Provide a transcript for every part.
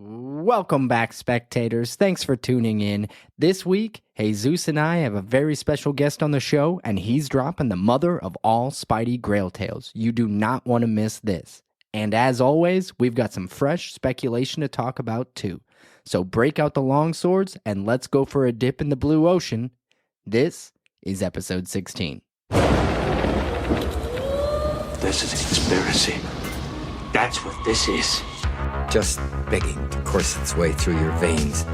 Welcome back, spectators. Thanks for tuning in. This week, Jesus and I have a very special guest on the show, and he's dropping the mother of all Spidey Grail tales. You do not want to miss this. And as always, we've got some fresh speculation to talk about too. So break out the long swords and let's go for a dip in the blue ocean. This is episode 16. This is a conspiracy. That's what this is. Just begging to course its way through your veins.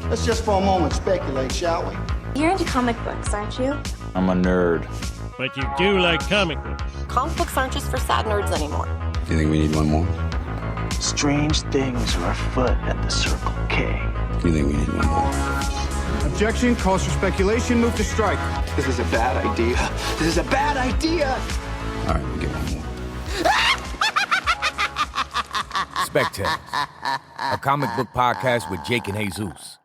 Let's just for a moment speculate, shall we? You're into comic books, aren't you? I'm a nerd. But you do like comic books. Comic books aren't just for sad nerds anymore. Do you think we need one more? Strange things are afoot at the Circle K. Do you think we need one more? Objection, calls for speculation, move to strike. This is a bad idea. This is a bad idea. All right, we'll get one more. Spectators, a comic book podcast with Jake and Jesus.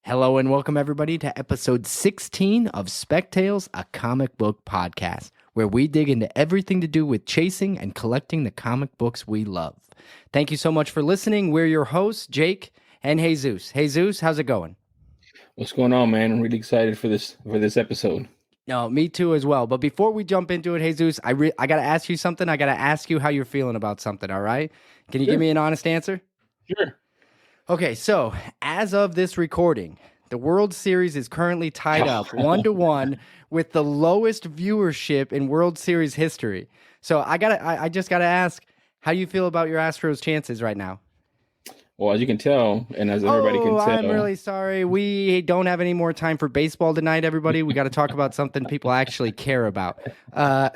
Hello and welcome everybody to episode 16 of Spectales, a comic book podcast, where we dig into everything to do with chasing and collecting the comic books we love. Thank you so much for listening. We're your hosts, Jake and Jesus. Jesus, how's it going? What's going on, man? I'm really excited for this episode. No, me too as well. But before we jump into it, Jesus, I got to ask you something. I got to ask you how you're feeling about something, all right? Can you give me an honest answer? Sure. Okay, so as of this recording, the World Series is currently tied up 1-1 with the lowest viewership in World Series history. So I just gotta ask, how do you feel about your Astros' chances right now? Well, as you can tell, and as everybody can tell, I'm really sorry. We don't have any more time for baseball tonight, everybody. We got to talk about something people actually care about. But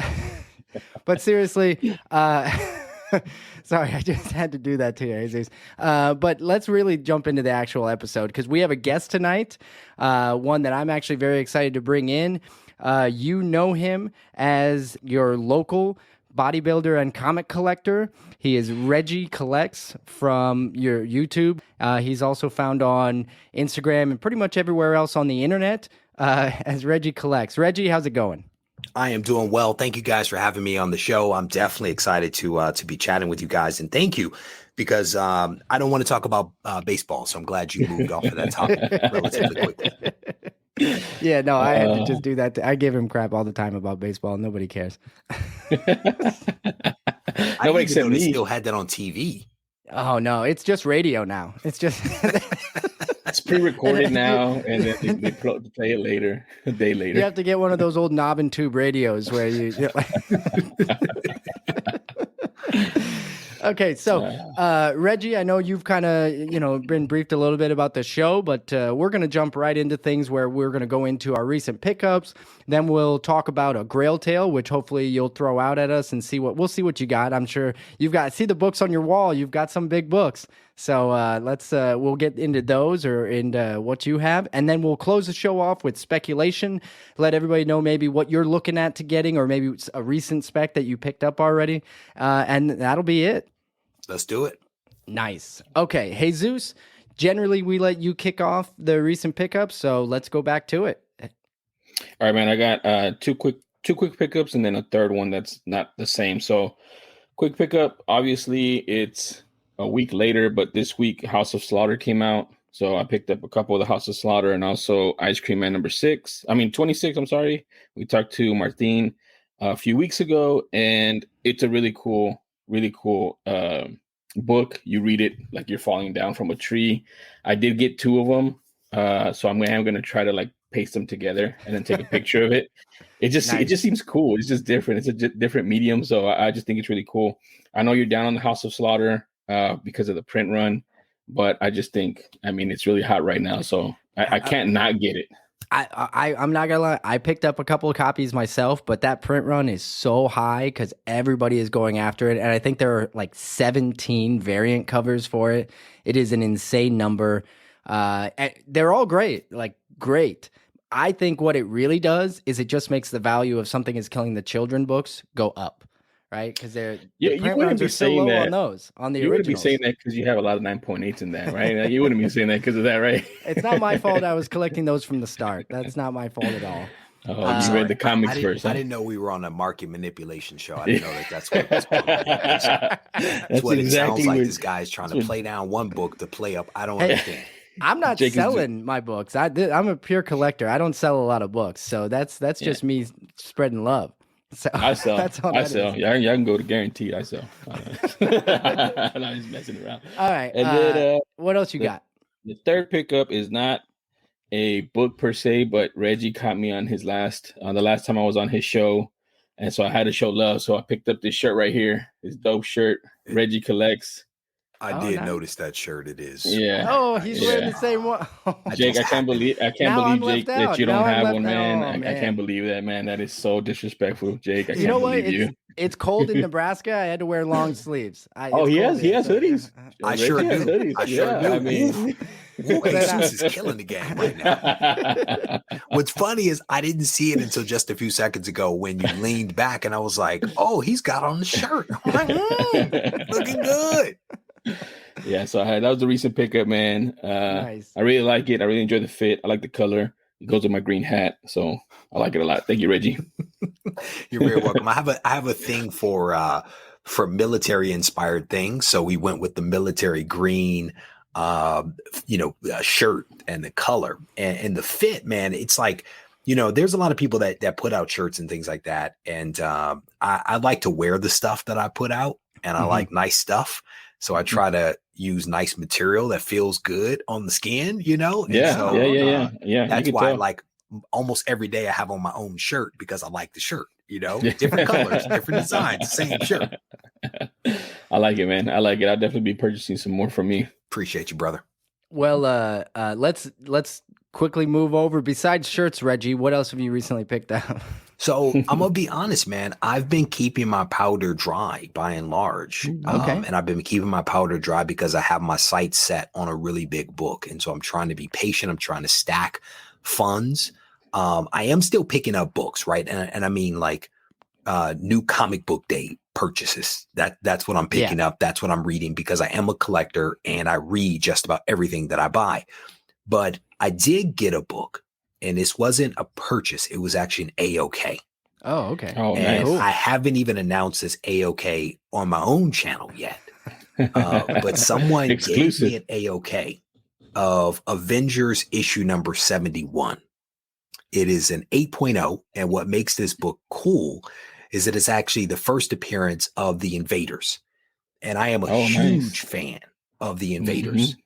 seriously, sorry, I just had to do that to you, Jesus. But let's really jump into the actual episode because we have a guest tonight, one that I'm actually very excited to bring in. You know him as your local bodybuilder and comic collector. He is Regie Collects from your YouTube. He's also found on Instagram and pretty much everywhere else on the internet as Regie Collects. Regie, how's it going? I am doing well. Thank you guys for having me on the show. I'm definitely excited to be chatting with you guys, and thank you because I don't want to talk about baseball, so I'm glad you moved off of that topic relatively quickly. Yeah, no, I had to just do that. I give him crap all the time about baseball. Nobody cares. Nobody except me still had that on TV. Oh no, it's just radio now. It's just it's pre-recorded now, and then they play it later, a day later. You have to get one of those old knob and tube radios where you. Okay, so Regie, I know you've kind of been briefed a little bit about the show, but we're going to jump right into things where we're going to go into our recent pickups. Then we'll talk about a Grail tale, which hopefully you'll throw out at us and we'll see what you got. I'm sure see the books on your wall. You've got some big books, so we'll get into those or into what you have, and then we'll close the show off with speculation. Let everybody know maybe what you're looking at to getting, or maybe it's a recent spec that you picked up already, and that'll be it. Let's do it. Nice. Okay, Jesus, generally we let you kick off the recent pickups, so let's go back to it. All right, man. I got two quick pickups and then a third one that's not the same. So quick pickup, obviously it's a week later, but this week House of Slaughter came out. So I picked up a couple of the House of Slaughter and also Ice Cream Man number 26. I'm sorry. We talked to Martin a few weeks ago, and it's a really cool book. You read it like you're falling down from a tree. I did get two of them, so I'm going to try to paste them together and then take a picture of it. It just seems cool. It's just different. It's a different medium, so I just think it's really cool. I know you're down on the House of Slaughter because of the print run, but I just think it's really hot right now, so I can't not get it. I'm not gonna lie. I picked up a couple of copies myself, but that print run is so high because everybody is going after it, and I think there are 17 variant covers for it. It is an insane number. They're all great, great. I think what it really does is it just makes the value of Something Is Killing the Children books go up. Right, because the print runs are so low on those, on the originals. You wouldn't be saying that because you have a lot of 9.8s in that, right? You wouldn't be saying that because of that, right? It's not my fault I was collecting those from the start. That's not my fault at all. Oh, you read the comics first. I Huh? didn't know we were on a market manipulation show. I didn't know that's what it was called. That's what it sounds like. what- This guy's trying to play down one book to play up. I don't understand. I'm not Jake is selling my books. I'm a pure collector. I don't sell a lot of books, so that's just me spreading love. So I sell. That's all I that sell. is. Y'all can go to guaranteed. I sell. I'm just messing around. All right. And then What else you got? the third pickup is not a book per se, but Reggie caught me on the last time I was on his show, and so I had to show love. So I picked up this shirt right here. This dope shirt. Reggie collects. I Oh, did nice. notice that shirt. It is. Yeah. Oh, he's wearing the same one. Jake, I can't believe Now I'm Jake, left out. that you Now don't I'm have left one, out. man. Oh, I man. can't believe that, man. That is so disrespectful, Jake. I You can't know what? believe you. It's cold in Nebraska. I had to wear long sleeves. He has hoodies. I sure Reggie has do. hoodies. I sure do. I mean, Ooh, Jesus is killing the game right now. What's funny is I didn't see it until just a few seconds ago when you leaned back and I was like, oh, he's got on the shirt. I'm like, looking good. yeah, so that was the recent pickup, man. Nice. I really like it. I really enjoy the fit. I like the color. It goes with my green hat, so I like it a lot. Thank you, Reggie. You're very welcome. I have a thing for military inspired things. So we went with the military green shirt and the color and the fit, man. It's like, there's a lot of people that put out shirts and things like that. And I like to wear the stuff that I put out, and I like nice stuff. So I try to use nice material that feels good on the skin, And Yeah, so, yeah. That's why, like, almost every day I have on my own shirt because I like the shirt, different colors, different designs, same shirt. I like it, man. I like it. I'll definitely be purchasing some more from me. Appreciate you, brother. Well, let's quickly move over. Besides shirts, Reggie, what else have you recently picked up? So I'm gonna be honest, man. I've been keeping my powder dry by and large. Okay. And I've been keeping my powder dry because I have my sights set on a really big book. And so I'm trying to be patient. I'm trying to stack funds. I am still picking up books, right? And I mean like new comic book day purchases. That's what I'm picking up. That's what I'm reading because I am a collector and I read just about everything that I buy. But I did get a book. And this wasn't a purchase. It was actually an A-OK. Oh, okay. Oh, And nice. I haven't even announced this A-OK on my own channel yet. But someone gave me an A-OK of Avengers issue number 71. It is an 8.0. And what makes this book cool is that it's actually the first appearance of the Invaders. And I am a huge fan of the Invaders. Mm-hmm.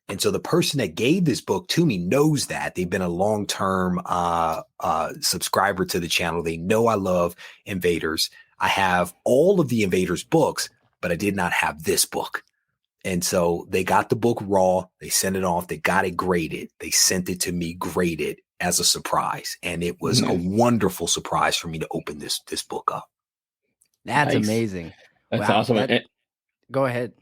And so the person that gave this book to me knows that. They've been a long-term subscriber to the channel. They know I love Invaders. I have all of the Invaders books, but I did not have this book. And so they got the book raw. They sent it off. They got it graded. They sent it to me graded as a surprise. And it was a wonderful surprise for me to open this book up. That's Nice. amazing. That's Wow, awesome. Go ahead.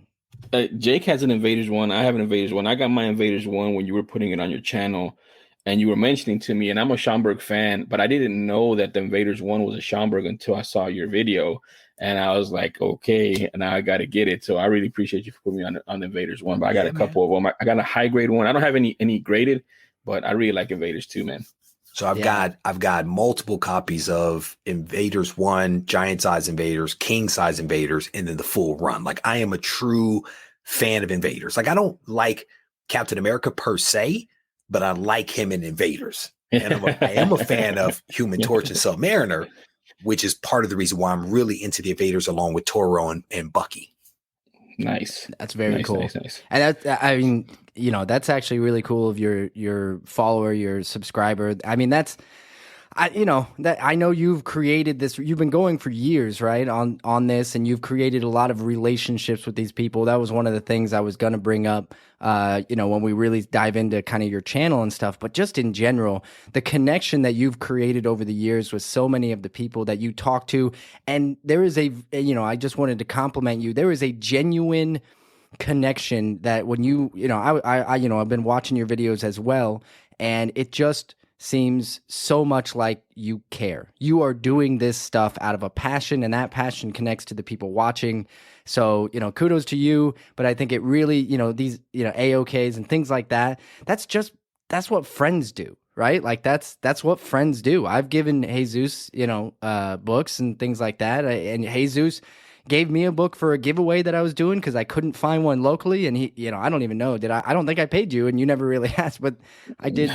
Jake has an Invaders one. I have an Invaders one. I got my Invaders one when you were putting it on your channel, and you were mentioning to me, and I'm a Schomburg fan, but I didn't know that the Invaders one was a Schomburg until I saw your video, and I was like, okay, now I got to get it. So I really appreciate you for putting me on the Invaders one. But I got a couple of them. I got a high grade one. I don't have any graded, but I really like Invaders too, man. So I've got multiple copies of Invaders 1, giant size Invaders, king size Invaders, and then the full run. Like I am a true fan of Invaders. Like I don't like Captain America per se, but I like him in Invaders. And I am a fan of Human Torch and Submariner, which is part of the reason why I'm really into the Invaders along with Toro and Bucky. Nice. That's very cool. Nice. And I mean, that's actually really cool of your follower, your subscriber. I mean, I know you've created this, you've been going for years, right, on this, and you've created a lot of relationships with these people. That was one of the things I was going to bring up, when we really dive into kind of your channel and stuff, but just in general, the connection that you've created over the years with so many of the people that you talk to. And there is I just wanted to compliment you. There is a genuine connection that when I've been watching your videos as well, and it just seems so much like you care. You are doing this stuff out of a passion, and that passion connects to the people watching. So, kudos to you. But I think it really, these, AOKs and things like that, that's what friends do, right? Like that's what friends do. I've given Jesus, books and things like that. And Jesus gave me a book for a giveaway that I was doing because I couldn't find one locally. And he, I don't even know. I don't think I paid you, and you never really asked, but I did,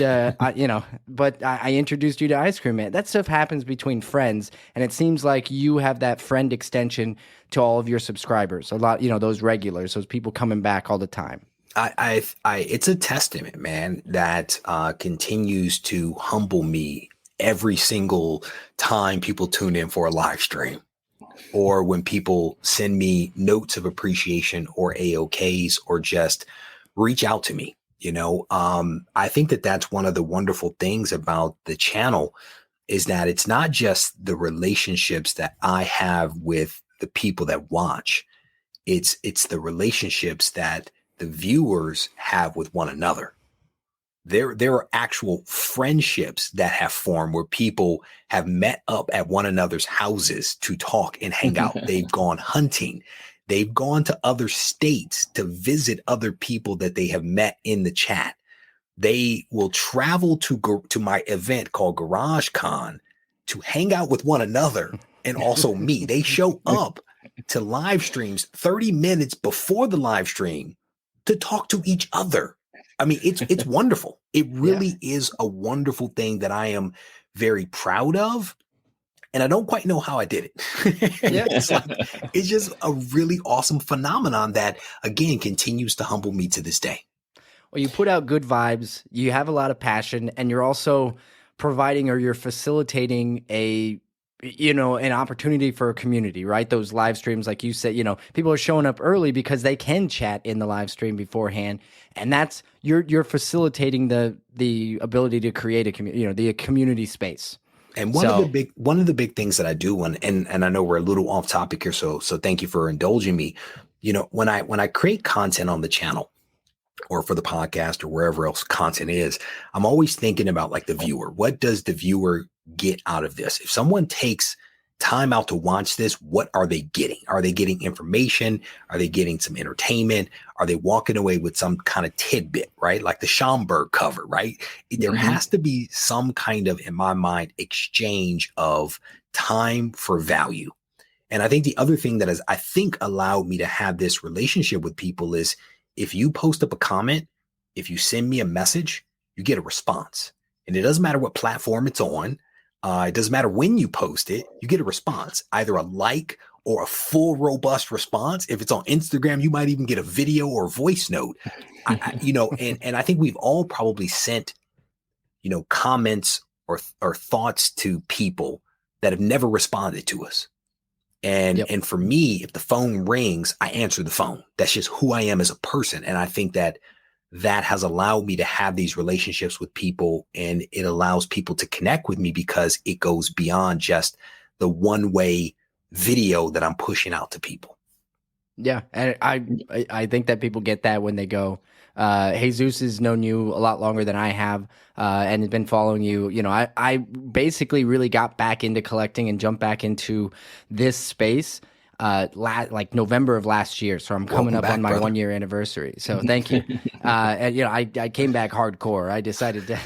but I introduced you to Ice Cream Man. That stuff happens between friends. And it seems like you have that friend extension to all of your subscribers. A lot, those regulars, those people coming back all the time. It's a testament, man, that continues to humble me every single time people tune in for a live stream, or when people send me notes of appreciation or AOKs, or just reach out to me. I think that that's one of the wonderful things about the channel, is that it's not just the relationships that I have with the people that watch. It's the relationships that the viewers have with one another. There are actual friendships that have formed where people have met up at one another's houses to talk and hang out. They've gone hunting. They've gone to other states to visit other people that they have met in the chat. They will travel to my event called Garage Con to hang out with one another and also me. They show up to live streams 30 minutes before the live stream to talk to each other. I mean, it's wonderful. It really is a wonderful thing that I am very proud of. And I don't quite know how I did it. It's just a really awesome phenomenon that, again, continues to humble me to this day. Well, you put out good vibes, you have a lot of passion, and you're also providing, or you're facilitating an opportunity for a community, right? Those live streams, like you said, people are showing up early because they can chat in the live stream beforehand. And that's, you're facilitating the ability to create a community, the community space. And one of the big things that I do, and I know we're a little off topic here, so thank you for indulging me. When I create content on the channel, or for the podcast, or wherever else content is, I'm always thinking about like the viewer. What does the viewer get out of this? If someone takes time out to watch this, what are they getting? Are they getting information? Are they getting some entertainment? Are they walking away with some kind of tidbit, right? Like the Schomburg cover, right? There has to be some kind of, in my mind, exchange of time for value. And I think the other thing that has, I think, allowed me to have this relationship with people is, if you post up a comment, if you send me a message, you get a response. And it doesn't matter what platform it's on. It doesn't matter when you post it, you get a response, either a like or a full robust response. If it's on Instagram, you might even get a video or voice note. And I think we've all probably sent, comments or thoughts to people that have never responded to us. And for me, if the phone rings, I answer the phone. That's just who I am as a person. And I think that has allowed me to have these relationships with people, and it allows people to connect with me because it goes beyond just the one-way video that I'm pushing out to people. Yeah. And I think that people get that when they go, Jesus has known you a lot longer than I have, and has been following you. I basically really got back into collecting and jumped back into this space like November of last year. So I'm coming up on my 1 year anniversary. So thank you. And I came back hardcore. I decided to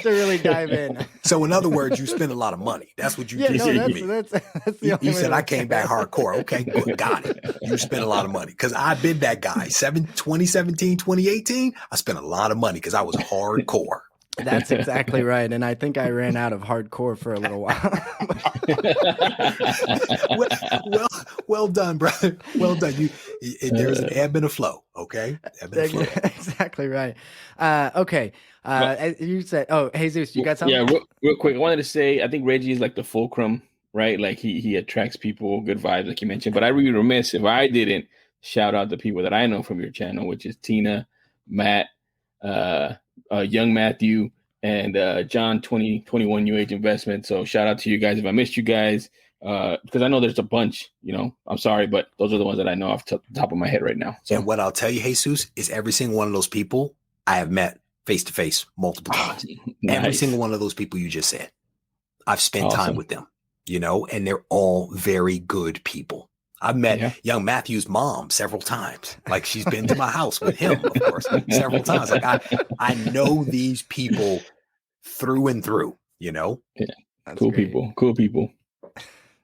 really dive in. So in other words, you spend a lot of money. That's what you just said to me. That's the only you said I came back hardcore. Okay, good, got it. You spent a lot of money because I've been that guy. 2017, 2018, I spent a lot of money because I was hardcore. That's exactly right. And I think I ran out of hardcore for a little while. well done, brother. Well done. There's an ebb and a flow. Okay. Ebb and a flow. Exactly right. Okay. You said, Jesus, you got something? Yeah, real quick. I wanted to say, I think Reggie is like the fulcrum, right? Like he attracts people, good vibes, like you mentioned. But I'd be remiss if I didn't shout out the people that I know from your channel, which is Tina, Matt, Young Matthew, and John 2021 New Age Investment. So shout out to you guys if I missed you guys, because I know there's a bunch. I'm sorry, but those are the ones that I know off the top of my head right now. So. And what I'll tell you, Jesus, is every single one of those people I have met face to face multiple times. Nice. Every single one of those people you just said, I've spent time with them. And they're all very good people. I've met young Matthew's mom several times. Like, she's been to my house with him, of course, several times. Like, I know these people through and through, you know? Yeah. That's Cool great. people. Cool people.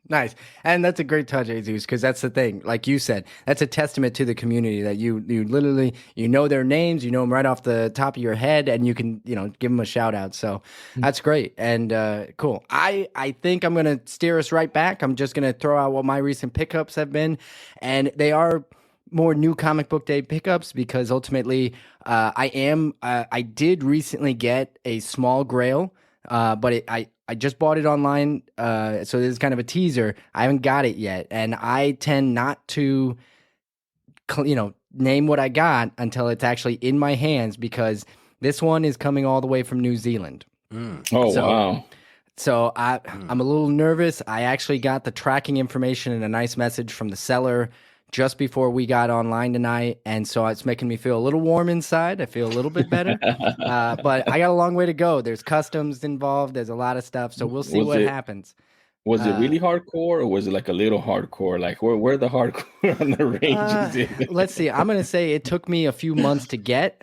Nice. And that's a great touch, Jesus, because that's the thing. Like you said, that's a testament to the community that you literally, you know their names, you know them right off the top of your head, and you can, give them a shout out. So that's great. And cool. I think I'm going to steer us right back. I'm just going to throw out what my recent pickups have been. And they are more new comic book day pickups because ultimately I did recently get a small Grail, but I just bought it online, so this is kind of a teaser. I haven't got it yet, and I tend not to, name what I got until it's actually in my hands because this one is coming all the way from New Zealand. Oh, wow. So I'm a little nervous. I actually got the tracking information and a nice message from the seller just before we got online tonight, and so it's making me feel a little warm inside. I feel a little bit better, but I got a long way to go. There's customs involved. There's a lot of stuff, so we'll see what happens. Was it really hardcore, or was it like a little hardcore? Like where the hardcore on the range is it? Let's see. I'm gonna say it took me a few months to get.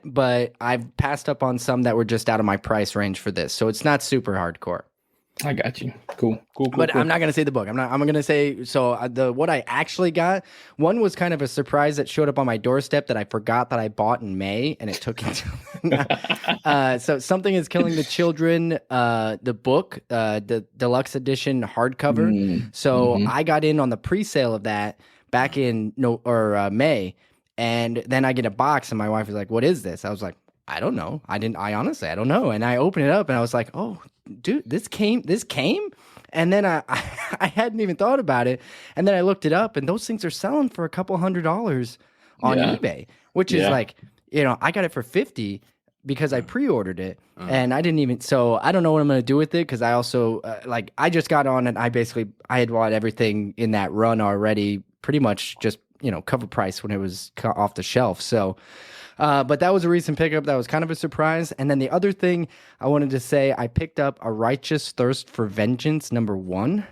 But I've passed up on some that were just out of my price range for this, so it's not super hardcore. I got you. Cool. But I'm not gonna say the book. I'm gonna say what I actually got. One was kind of a surprise that showed up on my doorstep that I forgot that I bought in May, and it took until. So Something is Killing the Children, the book, the deluxe edition hardcover. I got in on the pre-sale of that back in May, and then I get a box, and my wife was like, "What is this?" I was like, "I don't know. I honestly don't know." And I opened it up, and I was like, "Oh, dude, this came." And then I hadn't even thought about it. And then I looked it up, and those things are selling for a couple $100 on eBay, which is like, I got it for $50 because I pre-ordered it, and I didn't even. So I don't know what I'm gonna do with it because I also I just got on, and I had bought everything in that run already, pretty much just cover price when it was off the shelf. So. But that was a recent pickup. That was kind of a surprise. And then the other thing I wanted to say, I picked up A Righteous Thirst for Vengeance #1.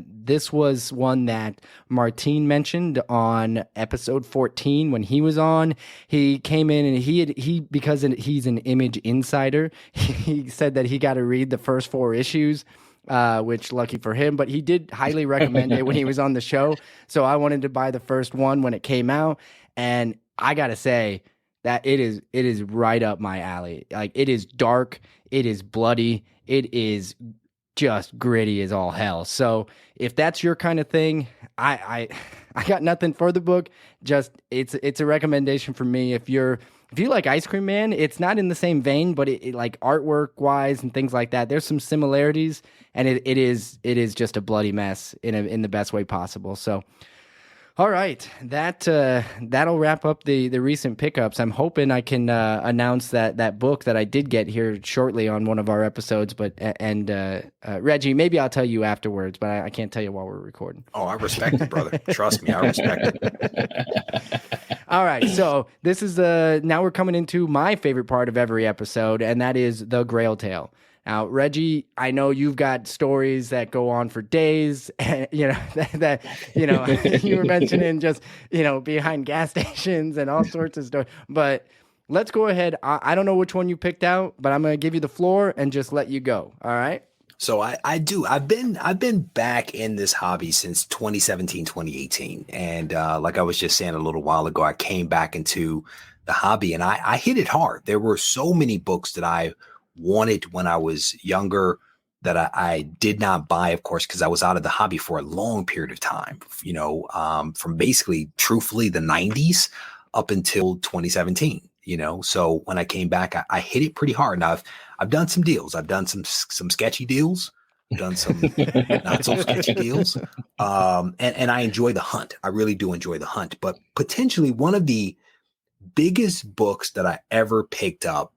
This was one that Martine mentioned on episode 14 when he was on. He came in and because he's an Image insider, he said that he got to read the first 4 issues. Which lucky for him, but he did highly recommend it when he was on the show. So I wanted to buy the first one when it came out. And I got to say, that it is right up my alley. Like, it is dark, it is bloody, it is just gritty as all hell. So if that's your kind of thing, I got nothing for the book. Just it's a recommendation for me. If you like Ice Cream Man, it's not in the same vein, but it like artwork wise and things like that, there's some similarities, and it is just a bloody mess in the best way possible. So. All right, that'll wrap up the recent pickups. I'm hoping I can announce that book that I did get here shortly on one of our episodes. But Reggie, maybe I'll tell you afterwards, but I can't tell you while we're recording. Oh, I respect it, brother. Trust me, I respect it. All right, so this is now we're coming into my favorite part of every episode, and that is the Grail Tale. Now, Reggie, I know you've got stories that go on for days, you were mentioning just, behind gas stations and all sorts of stuff. But let's go ahead. I don't know which one you picked out, but I'm going to give you the floor and just let you go. All right? So I do. I've been back in this hobby since 2017, 2018. And like I was just saying a little while ago, I came back into the hobby and I hit it hard. There were so many books that I wanted when I was younger that I did not buy, of course, because I was out of the hobby for a long period of time, from basically, truthfully, the 90s up until 2017, So when I came back, I hit it pretty hard. Now, I've done some deals. I've done some sketchy deals. I've done some not so sketchy deals. And I enjoy the hunt. I really do enjoy the hunt. But potentially one of the biggest books that I ever picked up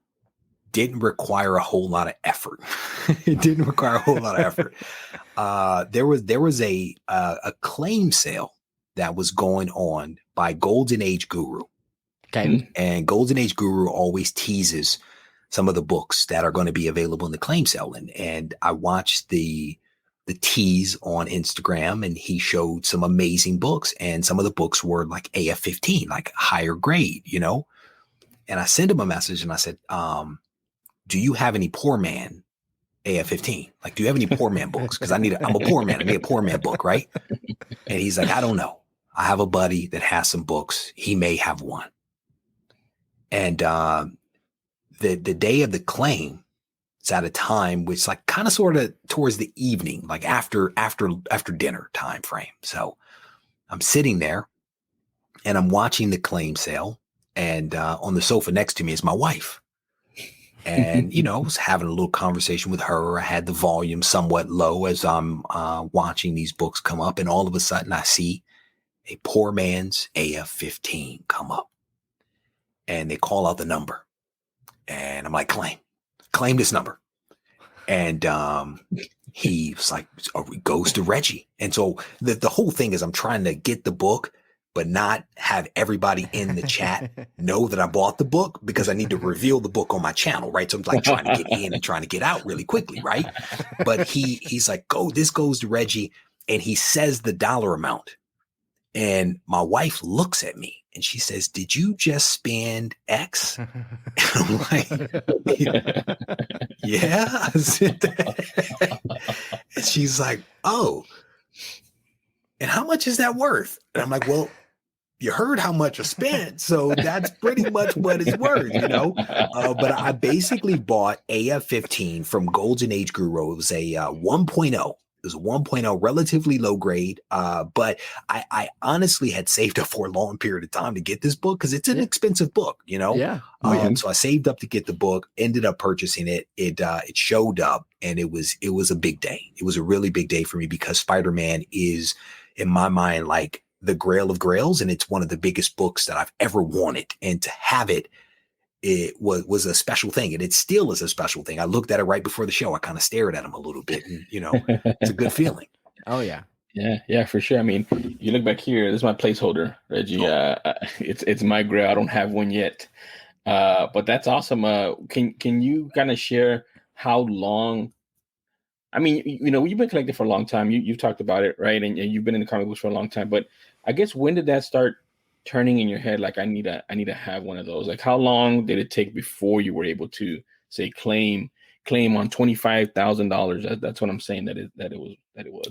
didn't require a whole lot of effort. It didn't require a whole lot of effort. There was a claim sale that was going on by Golden Age Guru. Okay. And Golden Age Guru always teases some of the books that are going to be available in the claim sale. And I watched the tease on Instagram, and he showed some amazing books, and some of the books were like AF-15, like higher grade, And I sent him a message and I said, do you have any poor man AF-15? Like, do you have any poor man books? Because I'm a poor man. I need a poor man book, right? And he's like, I don't know. I have a buddy that has some books. He may have one. And the day of the claim, it's at a time which like kind of sort of towards the evening, like after dinner time frame. So I'm sitting there and I'm watching the claim sale, and on the sofa next to me is my wife. And, I was having a little conversation with her. I had the volume somewhat low as I'm watching these books come up. And all of a sudden I see a poor man's AF-15 come up, and they call out the number. And I'm like, claim this number. And he was like, it goes to Regie. And so the whole thing is I'm trying to get the book, but not have everybody in the chat know that I bought the book, because I need to reveal the book on my channel, right? So I'm like trying to get in and trying to get out really quickly, right? But he's like, this goes to Regie, and he says the dollar amount. And my wife looks at me and she says, did you just spend X? And I'm like, yeah, I said that. And she's like, oh, and how much is that worth? And I'm like, well, you heard how much I spent, so that's pretty much what it's worth, But I basically bought AF-15 from Golden Age Guru. It was a 1.0. It was a 1.0, relatively low grade. But I honestly had saved up for a long period of time to get this book, because it's an expensive book, Yeah. So I saved up to get the book, ended up purchasing it. It showed up, and it was a big day. It was a really big day for me, because Spider-Man is, in my mind, like the Grail of Grails, and it's one of the biggest books that I've ever wanted. And to have it was a special thing, and it still is a special thing. I looked at it right before the show. I kind of stared at him a little bit, and it's a good feeling. Oh yeah. Yeah, for sure. I mean, you look back here, this is my placeholder, Reggie. It's my Grail. I don't have one yet. But that's awesome. Can you kind of share how long? I mean, you've been collecting for a long time. You've talked about it, right? And you've been in the comic books for a long time. But I guess, when did that start turning in your head? Like, I need to have one of those. Like, how long did it take before you were able to say claim on $25,000? That's what I'm saying. That it was.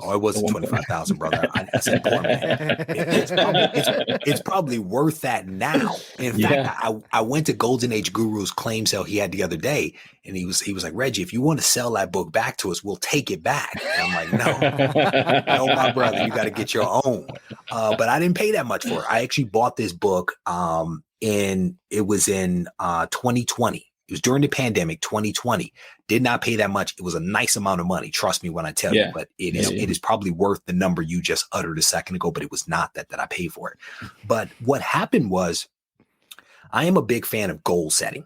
Oh, it wasn't 25,000, brother. I said poor man. It's probably worth that now. In fact, I went to Golden Age Guru's claim sale he had the other day, and he was like, Reggie, if you want to sell that book back to us, we'll take it back. And I'm like, no, my brother, you got to get your own. But I didn't pay that much for it. I actually bought this book it was in 2020. It was during the pandemic, 2020. Did not pay that much. It was a nice amount of money. Trust me when I tell you, but it is probably worth the number you just uttered a second ago, but it was not that I paid for it. But what happened was, I am a big fan of goal setting,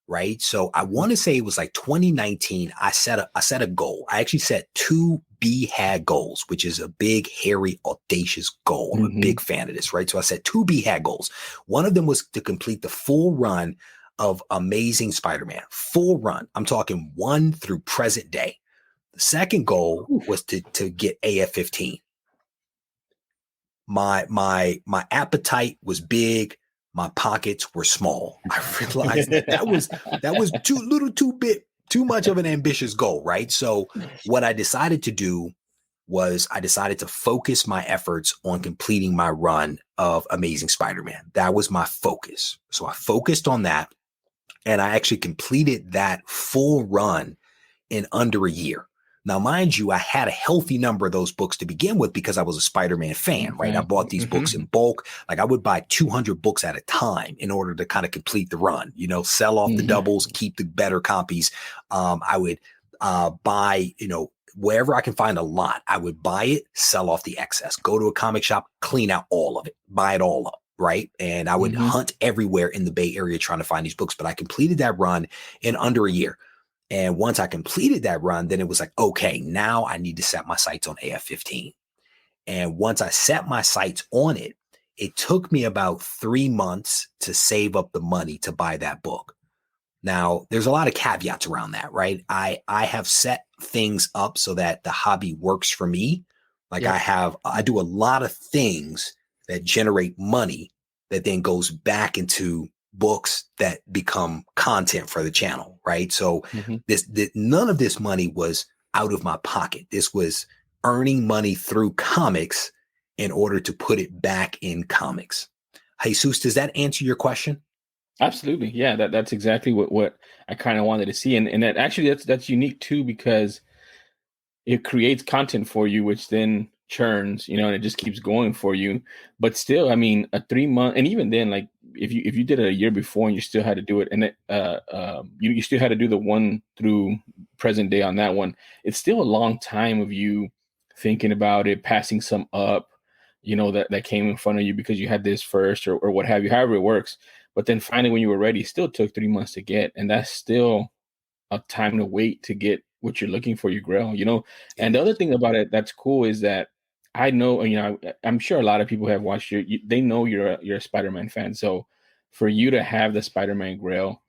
right? So I want to say it was like 2019. I set a goal. I actually set 2 BHAG goals, which is a big, hairy, audacious goal. I'm a big fan of this, right? So I set 2 BHAG goals. One of them was to complete the full run of Amazing Spider-Man, full run. I'm talking 1 through present day. The second goal was to get AF-15. My appetite was big. My pockets were small. I realized that was too much of an ambitious goal, right? So what I decided to do was I decided to focus my efforts on completing my run of Amazing Spider-Man. That was my focus. So I focused on that. And I actually completed that full run in under a year. Now, mind you, I had a healthy number of those books to begin with, because I was a Spider-Man fan, right? I bought these books in bulk. Like, I would buy 200 books at a time in order to kind of complete the run, sell off the doubles, keep the better copies. I would buy, wherever I can find a lot, I would buy it, sell off the excess, go to a comic shop, clean out all of it, buy it all up. Right. And I would hunt everywhere in the Bay Area trying to find these books. But I completed that run in under a year. And once I completed that run, then it was like, okay, now I need to set my sights on AF-15. And once I set my sights on it, it took me about 3 months to save up the money to buy that book. Now, there's a lot of caveats around that, right? I have set things up so that the hobby works for me. Like, I do a lot of things that generate money that then goes back into books that become content for the channel, right? So Mhm. none of this money was out of my pocket. This was earning money through comics in order to put it back in comics. Jesus, does that answer your question? Absolutely. Yeah, that's exactly what I kind of wanted to see. And that actually that's unique too, because it creates content for you, which then churns, and it just keeps going for you. But still, I mean, a 3 month, and even then, like if you did it a year before and you still had to do it, and you still had to do the one through present day on that one, it's still a long time of you thinking about it, passing some up, that came in front of you because you had this first or what have you, however it works. But then finally, when you were ready, it still took 3 months to get, and that's still a time to wait to get what you're looking for, your Grail. And the other thing about it that's cool is that I know, I'm sure a lot of people have watched they know you're a Spider-Man fan. So for you to have the Spider-Man Grail,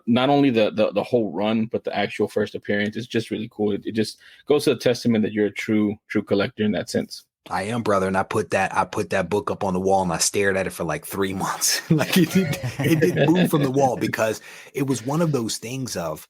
not only the whole run, but the actual first appearance is just really cool. It just goes to a testament that you're a true collector in that sense. I am, brother, and I put that book up on the wall and I stared at it for like 3 months. Like it didn't move from the wall because it was one of those things of,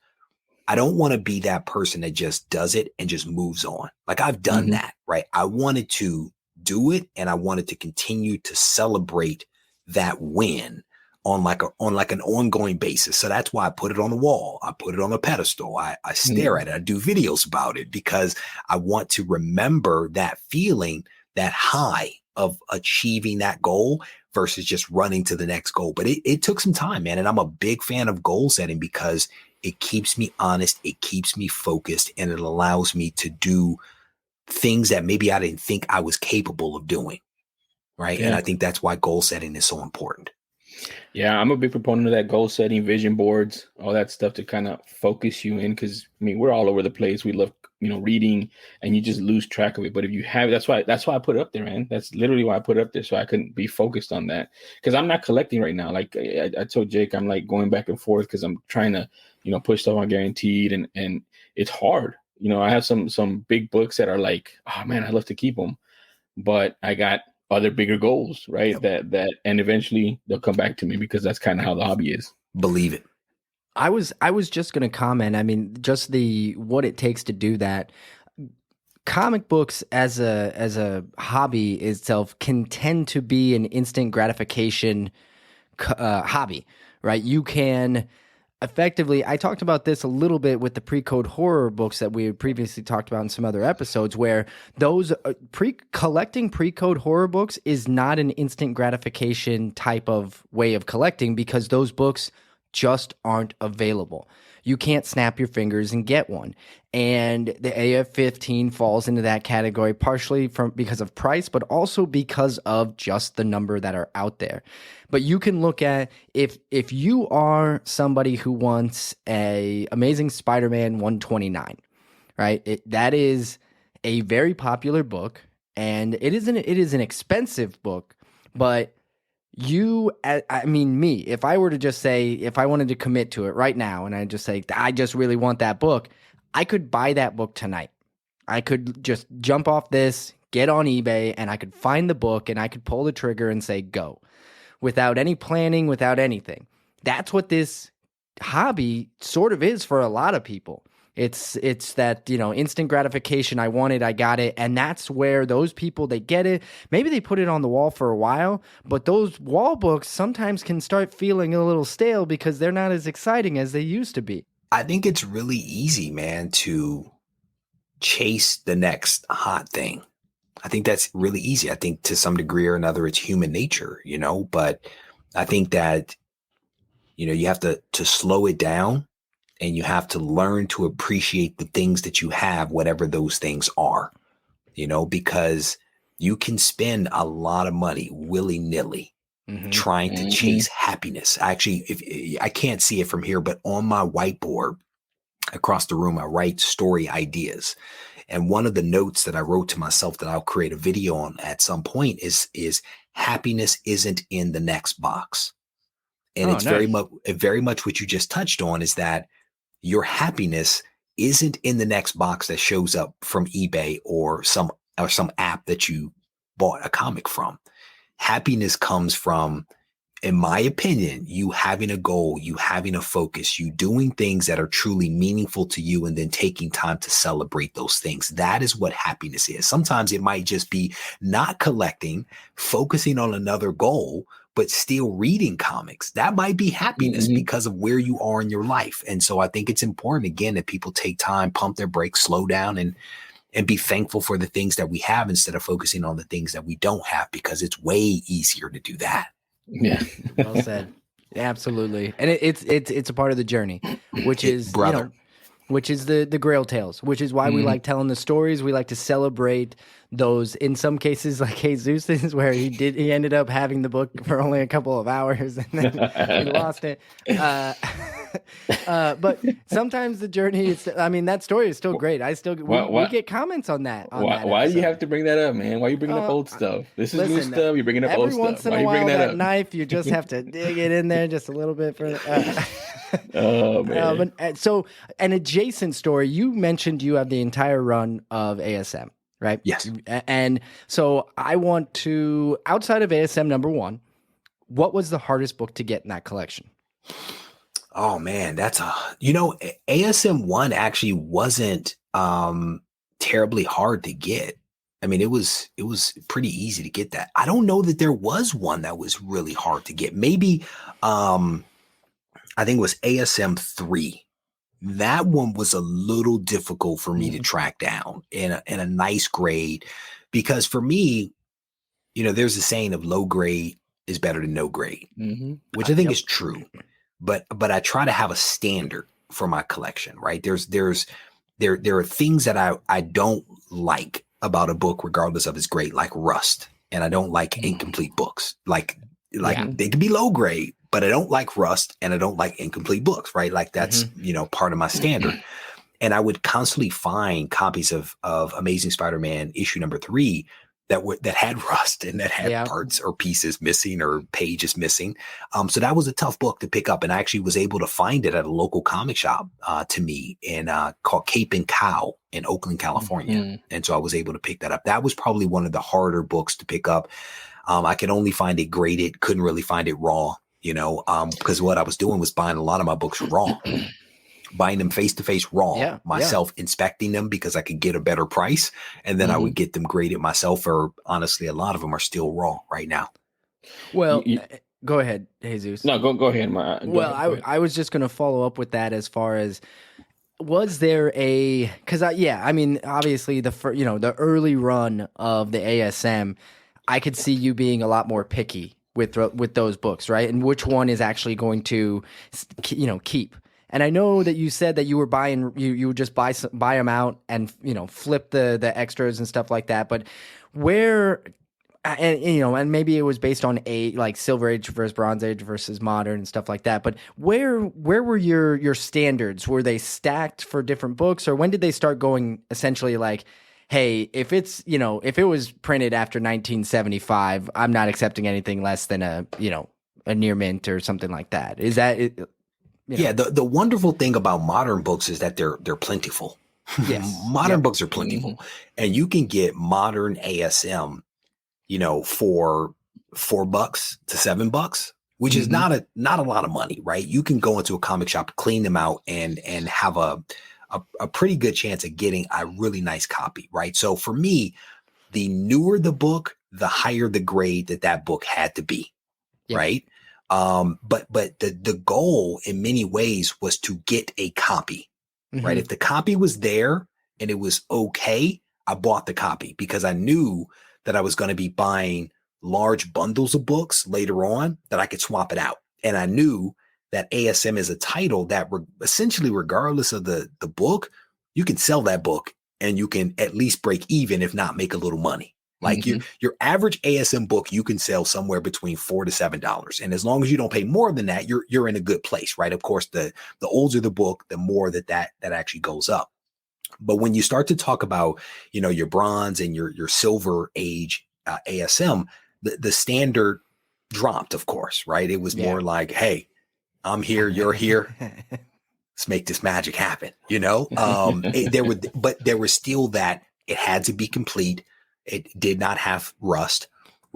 I don't want to be that person that just does it and just moves on. Like I've done that, right? I wanted to do it and I wanted to continue to celebrate that win on like an ongoing basis. So that's why I put it on the wall. I put it on a pedestal. I stare at it. I do videos about it because I want to remember that feeling, that high of achieving that goal versus just running to the next goal. But it took some time, man. And I'm a big fan of goal setting because it keeps me honest. It keeps me focused and it allows me to do things that maybe I didn't think I was capable of doing. Right. Yeah. And I think that's why goal setting is so important. Yeah, I'm a big proponent of that, goal setting, vision boards, all that stuff to kind of focus you in. Because I mean, we're all over the place. We love, reading, and you just lose track of it. But if you have, that's why I put it up there, man. That's literally why I put it up there, so I couldn't be focused on that. Because I'm not collecting right now. Like I told Jake, I'm like going back and forth because I'm trying to, push stuff on guaranteed, and it's hard. I have some big books that are like, oh man, I'd love to keep them, but I got other bigger goals, right? Yep. That and eventually they'll come back to me because that's kind of how the hobby is. Believe it. I was just going to comment. I mean, just what it takes to do that. Comic books as a hobby itself can tend to be an instant gratification hobby, right? You can effectively, I talked about this a little bit with the pre-code horror books that we had previously talked about in some other episodes, where those collecting pre-code horror books is not an instant gratification type of way of collecting because those books just aren't available. You can't snap your fingers and get one. And the AF-15 falls into that category partially because of price, but also because of just the number that are out there. But you can look at if you are somebody who wants a Amazing Spider-Man 129, right? That is a very popular book, and it is an expensive book, but me, if I were to just say, if I wanted to commit to it right now and I just say, I just really want that book, I could buy that book tonight. I could just jump off this, get on eBay, and I could find the book and I could pull the trigger and say, go, without any planning, without anything. That's what this hobby sort of is for a lot of people. It's that, instant gratification. I want it, I got it. And that's where those people, they get it. Maybe they put it on the wall for a while, but those wall books sometimes can start feeling a little stale because they're not as exciting as they used to be. I think it's really easy, man, to chase the next hot thing. I think that's really easy. I think to some degree or another, it's human nature, but I think that, you have to slow it down. And you have to learn to appreciate the things that you have, whatever those things are, because you can spend a lot of money willy-nilly trying to chase happiness. Actually, if I can't see it from here, but on my whiteboard across the room, I write story ideas. And one of the notes that I wrote to myself that I'll create a video on at some point is happiness isn't in the next box. And it's nice. very much what you just touched on is that your happiness isn't in the next box that shows up from eBay or some app that you bought a comic from. Happiness comes from in my opinion, you having a goal, you having a focus, you doing things that are truly meaningful to you, and then taking time to celebrate those things. That is what happiness is. Sometimes it might just be not collecting, focusing on another goal, but still reading comics. That might be happiness because of where you are in your life. And so I think it's important, again, that people take time, pump their brakes, slow down, and be thankful for the things that we have instead of focusing on the things that we don't have, because it's way easier to do that. Yeah. Well said. Absolutely. And it's a part of the journey, which is, brother. Which is the Grail tales, which is why we like telling the stories. We like to celebrate those, in some cases, like Jesus's, where he ended up having the book for only a couple of hours and then he lost it. But sometimes the journey is, I mean, that story is still great. We get comments on that. Why do you have to bring that up, man? Why are you bringing up old stuff? This is new stuff. You're bringing up old stuff. Every once in a while, that knife, you just have to dig it in there just a little bit further. Oh, man. So an adjacent story, you mentioned you have the entire run of ASM, right? Yes. And so I want to, outside of ASM #1, what was the hardest book to get in that collection? Oh man, ASM 1 actually wasn't terribly hard to get. I mean, it was pretty easy to get that. I don't know that there was one that was really hard to get. Maybe I think it was ASM 3. That one was a little difficult for me to track down in a nice grade, because for me, there's a saying of low grade is better than no grade, which I think is true. But I try to have a standard for my collection, right? There are things that I don't like about a book, regardless of its grade, like rust, and I don't like incomplete books. Like they can be low grade, but I don't like rust, and I don't like incomplete books, right? Like that's part of my standard. And I would constantly find copies of Amazing Spider-Man issue #3 that had rust and that had parts or pieces missing or pages missing. So that was a tough book to pick up. And I actually was able to find it at a local comic shop to me called Cape and Cow in Oakland, California. And so I was able to pick that up. That was probably one of the harder books to pick up. I could only find it graded, couldn't really find it raw, because what I was doing was buying a lot of my books raw. Buying them face-to-face raw, myself inspecting them because I could get a better price, and then I would get them graded myself, or honestly, a lot of them are still raw right now. Well, go ahead, Jesus. No, go ahead. I was just going to follow up with that as far as, was there because obviously the early run of the ASM, I could see you being a lot more picky with those books, right? And which one is actually going to, keep. And I know that you said that you were buying, you would just buy them out and flip the extras and stuff like that. But where, and maybe it was based on like Silver Age versus Bronze Age versus modern and stuff like that. But where were your standards? Were they stacked for different books, or when did they start going essentially like, hey, if it's if it was printed after 1975, I'm not accepting anything less than a near mint or something like that? Is that it? Yeah, the wonderful thing about modern books is that they're plentiful. Yes. Modern books are plentiful, and you can get modern ASM, for $4 to $7, which is not a lot of money, right? You can go into a comic shop, clean them out, and have a pretty good chance of getting a really nice copy, right? So for me, the newer the book, the higher the grade that book had to be, right? But the goal in many ways was to get a copy, right? If the copy was there and it was okay, I bought the copy because I knew that I was going to be buying large bundles of books later on that I could swap it out. And I knew that ASM is a title that essentially, regardless of the book, you can sell that book and you can at least break even, if not make a little money. Like your average ASM book, you can sell somewhere between $4 to $7. And as long as you don't pay more than that, you're in a good place, right? Of course, the older the book, the more that actually goes up. But when you start to talk about, your bronze and your silver age ASM, the standard dropped, of course, right? It was more like, hey, I'm here, you're here. Let's make this magic happen. There was still that it had to be complete. It did not have rust,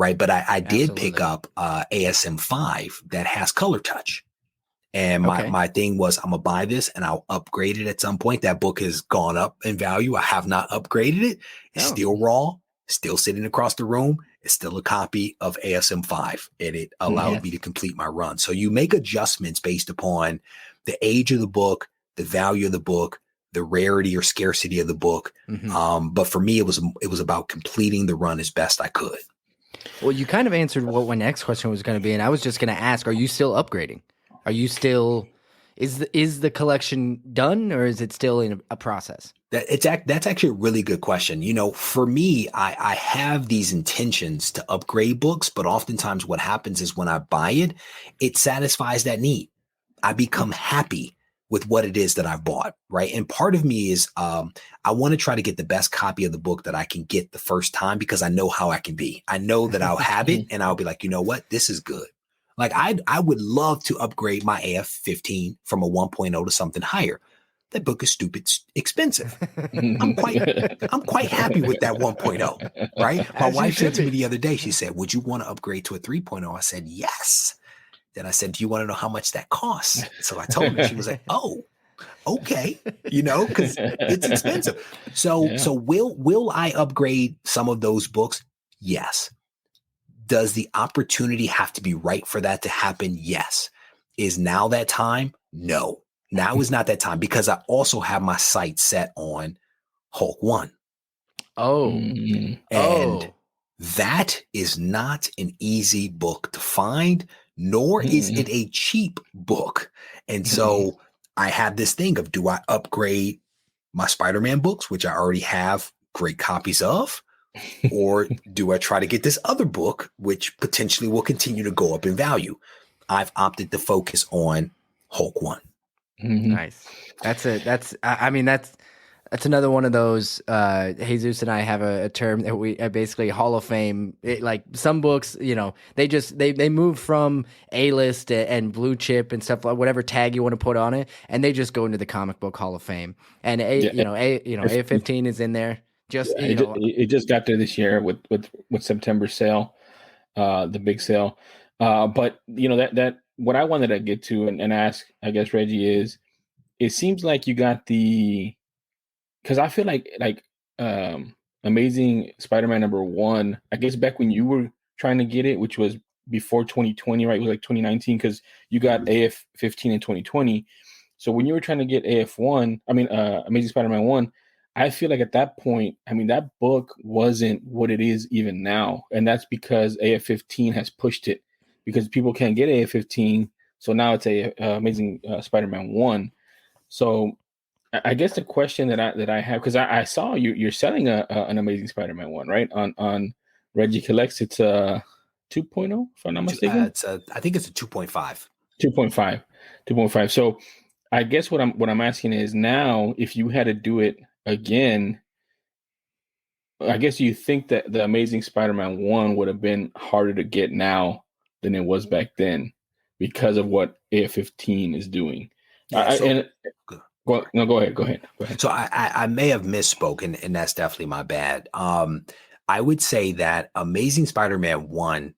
right? But I did pick Absolutely. up ASM 5 that has color touch. And my thing was, I'm gonna buy this and I'll upgrade it at some point. That book has gone up in value. I have not upgraded it. It's still raw, still sitting across the room. It's still a copy of ASM 5, and it allowed me to complete my run. So you make adjustments based upon the age of the book, the value of the book, the rarity or scarcity of the book. But for me, it was about completing the run as best I could. Well, you kind of answered what my next question was going to be, and I was just going to ask: are you still upgrading? Are you still? Is the collection done, or is it still in a process? That's actually a really good question. You know, for me, I have these intentions to upgrade books, but oftentimes what happens is when I buy it, it satisfies that need. I become happy with what it is that I've bought, right? And part of me is I want to try to get the best copy of the book that I can get the first time because I know how I can be. I know that I'll have it and I'll be like, you know what? This is good. Like I would love to upgrade my AF-15 from a 1.0 to something higher. That book is stupid expensive. I'm quite happy with that 1.0, right? My wife said to me the other day, she said, would you want to upgrade to a 3.0? I said, yes. Then I said, do you want to know how much that costs? So I told her, she was like, oh, okay. You know, because it's expensive. So will I upgrade some of those books? Yes. Does the opportunity have to be right for that to happen? Yes. Is now that time? No. Now is not that time because I also have my sights set on Hulk 1. And that is not an easy book to find, nor is it a cheap book. And so I have this thing of, do I upgrade my Spider-Man books, which I already have great copies of, or do I try to get this other book, which potentially will continue to go up in value? I've opted to focus on Hulk 1. Nice. That's another one of those. Jesus and I have a term that we basically Hall of Fame. Like some books, you know, they move from A-list and blue chip and stuff, like whatever tag you want to put on it, and they just go into the comic book Hall of Fame. And A15 is in there. It just got there this year with September sale, the big sale. But you know that what I wanted to get to and ask, I guess, Reggie, is it seems like you got because I feel like Amazing Spider-Man #1, I guess back when you were trying to get it, which was before 2020, right? It was like 2019 because you got AF-15 in 2020. So when you were trying to get Amazing Spider-Man 1, I feel like at that point, that book wasn't what it is even now. And that's because AF-15 has pushed it because people can't get AF-15. So now it's Amazing Spider-Man 1. So I guess the question that I have, because I saw you're selling an Amazing Spider-Man 1, right? On Regie Collects, it's a 2.0, if I'm not mistaken. I think it's a 2.5. 2.5. So I guess what I'm asking is, now if you had to do it again, I guess you think that the Amazing Spider-Man 1 would have been harder to get now than it was back then because of what AF-15 is doing. Go ahead. So I may have misspoken, and that's definitely my bad. I would say that Amazing Spider-Man 1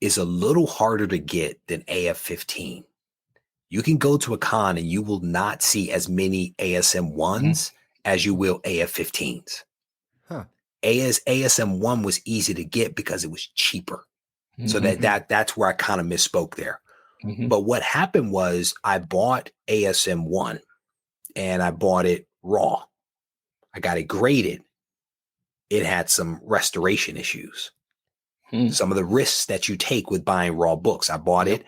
is a little harder to get than AF-15. You can go to a con and you will not see as many ASM 1s as you will AF-15s. ASM 1 was easy to get because it was cheaper. So that's where I kind of misspoke there. But what happened was I bought ASM 1 and I bought it raw. I got it graded. It had some restoration issues. Some of the risks that you take with buying raw books. I bought it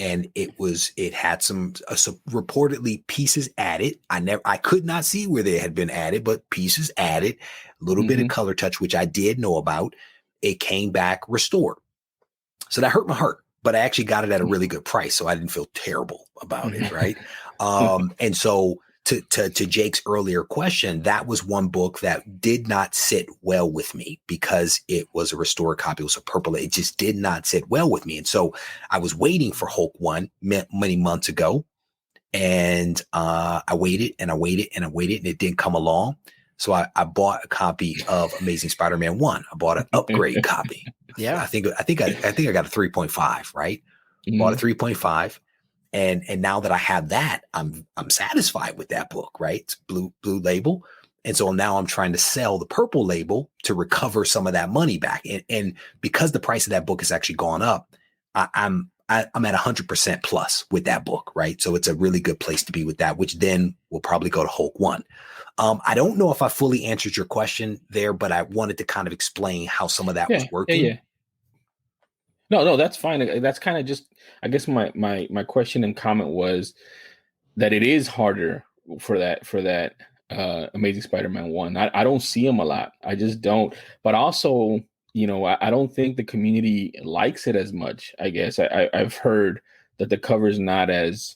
and it had some reportedly pieces added. I could not see where they had been added, but pieces added, a little bit of color touch, which I did know about. It came back restored. So that hurt my heart. But I actually got it at a really good price, so I didn't feel terrible about it, right? And so to Jake's earlier question, that was one book that did not sit well with me because it was a restored copy. It was a purple. It just did not sit well with me. And so I was waiting for Hulk 1 many months ago, and I waited and I waited and I waited, and it didn't come along. So I bought a copy of Amazing Spider-Man 1. I bought an upgrade copy. Yeah. I think I got a 3.5, right? Bought a 3.5. And now that I have that, I'm satisfied with that book, right? It's blue label. And so now I'm trying to sell the purple label to recover some of that money back. And because the price of that book has actually gone up, I'm at 100% plus with that book, right? So it's a really good place to be with that, which then will probably go to Hulk 1. I don't know if I fully answered your question there, but I wanted to kind of explain how some of that was working. Yeah. No, that's fine. That's kind of just, I guess my question and comment was that it is harder for that Amazing Spider-Man 1. I don't see them a lot. I just don't. But also, I don't think the community likes it as much. I guess I've heard that the cover is not as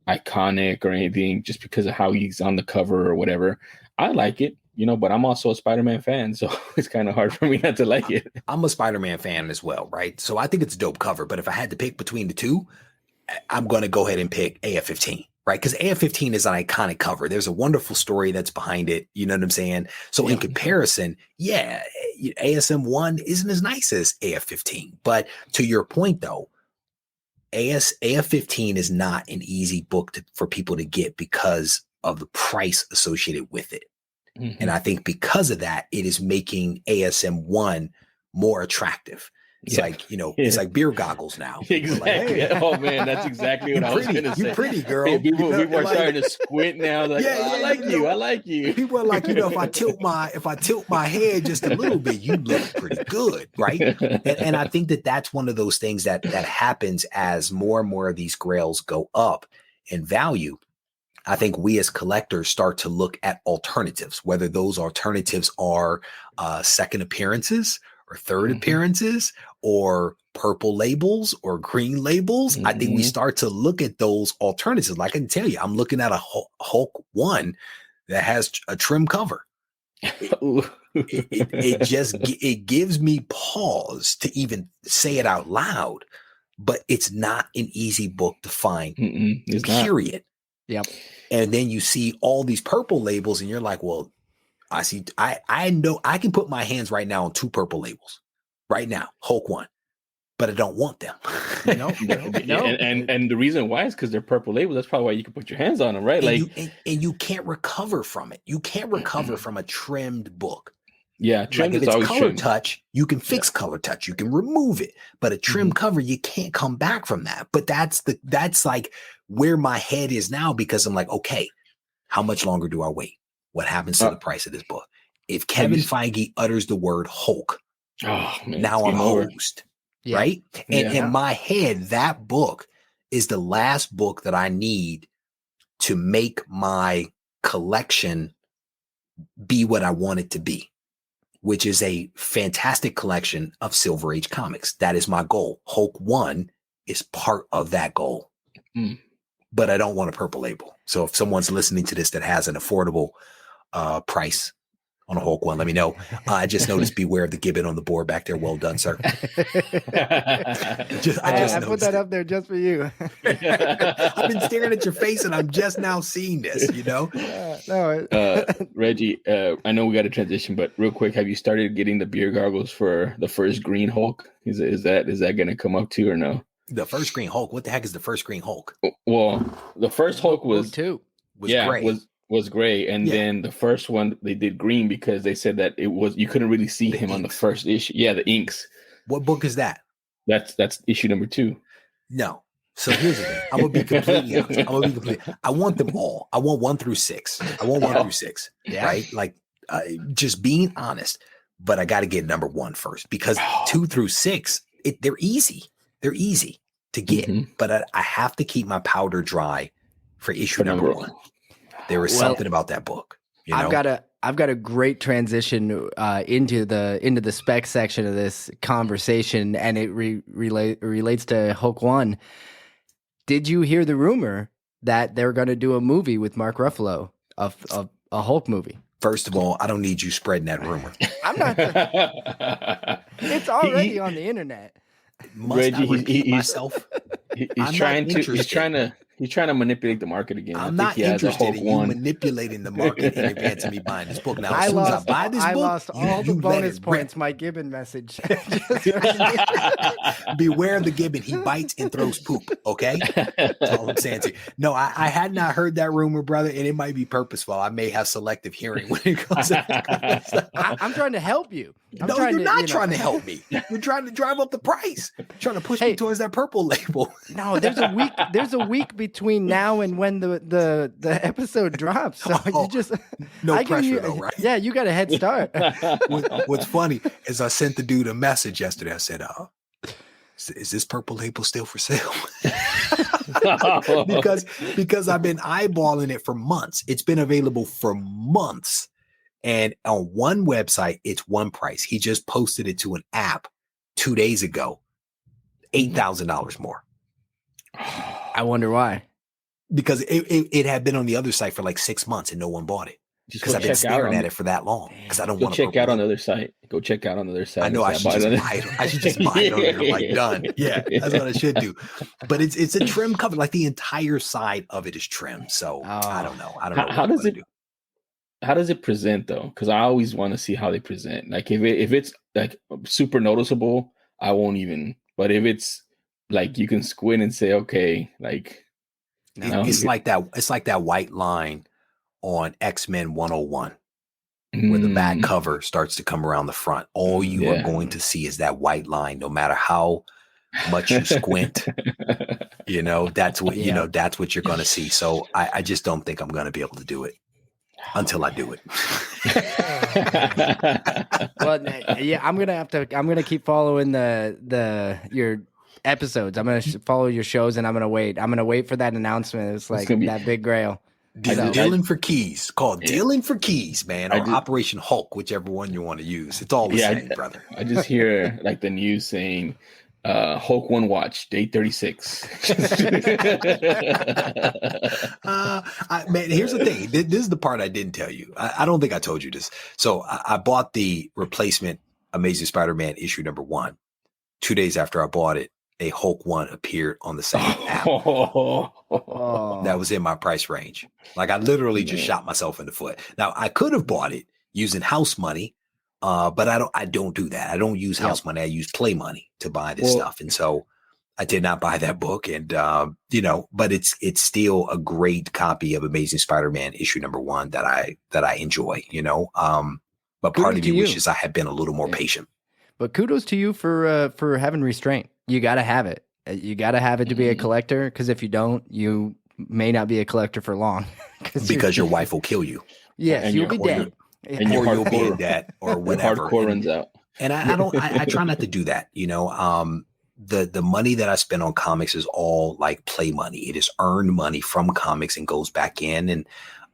iconic or anything just because of how he's on the cover or whatever. I like it, but I'm also a Spider-Man fan, so it's kind of hard for me not to like it. I'm a Spider-Man fan as well, right? So I think it's a dope cover, but if I had to pick between the two, I'm going to go ahead and pick AF-15, right? Because AF-15 is an iconic cover. There's a wonderful story that's behind it. You know what I'm saying? So in comparison, ASM1 isn't as nice as AF-15. But to your point, though, AF-15 is not an easy book for people to get because of the price associated with it. And I think because of that, it is making ASM1 more attractive. It's like, it's like beer goggles now. Exactly. Like, hey. Oh man, that's exactly what I was going to say. You're pretty, girl. Hey, people are starting to squint now. Like, I like you. People are like, if I tilt my head just a little bit, you look pretty good, right? And I think that's one of those things that happens as more and more of these grails go up in value. I think we as collectors start to look at alternatives, whether those alternatives are second appearances or third appearances or purple labels or green labels. I think we start to look at those alternatives. Like I can tell you, I'm looking at a Hulk 1 that has a trim cover. It gives me pause to even say it out loud, but it's not an easy book to find, period. Not. Yep. And then you see all these purple labels and you're like, well, I know I can put my hands right now on 2 purple labels right now, Hulk 1, but I don't want them. No. And the reason why is because they're purple labels. That's probably why you can put your hands on them, right? And you can't recover from it. You can't recover from a trimmed book. Yeah, trimmed like if is it's always color trimmed. touch, you can fix color touch. You can remove it, but a trim cover, you can't come back from that. But that's like where my head is now, because I'm like, okay, how much longer do I wait? What happens to the price of this book? If Kevin Feige utters the word Hulk, now I'm hosed, right? And in my head, that book is the last book that I need to make my collection be what I want it to be, which is a fantastic collection of Silver Age comics. That is my goal. Hulk 1 is part of that goal. But I don't want a purple label. So if someone's listening to this that has an affordable price on a Hulk 1, let me know. I just noticed beware of the gibbet on the board back there. Well done, sir. I put that up there just for you. I've been staring at your face and I'm just now seeing this, Reggie, I know we got to transition, but real quick, have you started getting the beer gargles for the first Green Hulk? Is that going to come up too or no? The first Green Hulk? What the heck is the first Green Hulk? Well, the first Hulk was gray. Was gray, and then the first one they did green because they said that you couldn't really see him on the first issue. Yeah, the inks. What book is that? That's issue number 2. No. So here's the thing. I'm gonna be completely honest. I want them all. I want 1 through 6. I want 1 through 6. Yeah. Right? Like just being honest. But I got to get number 1 first, because 2 through 6, they're easy. They're easy to get, but I have to keep my powder dry for issue number 1. There is something about that book. I've got a great transition into the spec section of this conversation, and it relates to Hulk 1. Did you hear the rumor that they're going to do a movie with Mark Ruffalo, of a Hulk movie? First of all, I don't need you spreading that rumor. I'm not. It's already on the internet. Must Reggie, I repeat myself? He's trying He's trying to manipulate the market again. I'm not he has a interested Hulk in you one. manipulating the market in advance of me buying this book. Now, I as soon as I lost, buy this I book, lost all the let bonus it rip. points. My Gibbon message. Beware of the gibbon. He bites and throws poop. Okay, that's all I'm saying to you. No, I had not heard that rumor, brother, and it might be purposeful. I may have selective hearing when it comes to I'm trying to help you. No, you're not trying to help me. You're trying to drive up the price. You're trying to push me towards that purple label. No, there's a week. There's a week between now and when the episode drops. So you just no pressure though, right? Yeah, you got a head start. What's funny is I sent the dude a message yesterday. I said, is this purple label still for sale? because I've been eyeballing it for months. It's been available for months. And on one website, it's one price. He just posted it to an app 2 days ago, $8,000 more. I wonder why. Because it had been on the other site for like 6 months and no one bought it. Because I've been staring at it for that long. Because I don't want to check out on the other site. Go check out on the other site. I know I should just buy it. I should just buy it on there. Like done. Yeah, that's what I should do. But it's a trim cover. Like the entire side of it is trim. So I don't know. I don't know. How does it present though? Because I always want to see how they present. Like if it's like super noticeable, I won't even. But if it's like you can squint and say, okay, like it's like that. It's like that white line on X-Men 101, where the back cover starts to come around the front. All you are going to see is that white line, no matter how much you squint. That's what that's what you're going to see. So I just don't think I'm going to be able to do it. Until I do it. Well, yeah, I'm gonna keep following your episodes. I'm gonna follow your shows, and I'm gonna wait for that announcement. It's like that big Grail. Dealing for keys, called Dealing for Keys, man, or Operation Hulk, whichever one you want to use. It's all the same, brother. I just hear like the news saying, Hulk One Watch, day 36. Man, here's the thing. This is the part I didn't tell you. I don't think I told you this. So I bought the replacement Amazing Spider-Man issue number 1. 2 days after I bought it, a Hulk 1 appeared on the same app. That was in my price range. Like I literally just shot myself in the foot. Now I could have bought it using house money. But I don't do that. I don't use house money. I use play money to buy this stuff. And so I did not buy that book. And, but it's still a great copy of Amazing Spider-Man issue number 1 that I enjoy, but part of me wishes I had been a little more patient. But kudos to you for having restraint. You got to have it. You got to have it to be a collector. Cause if you don't, you may not be a collector for long. Because your wife will kill you. Yes, you'll be dead. And you'll be in debt or whatever. Hardcore runs out. And I try not to do that. The money that I spend on comics is all like play money. It is earned money from comics and goes back in. And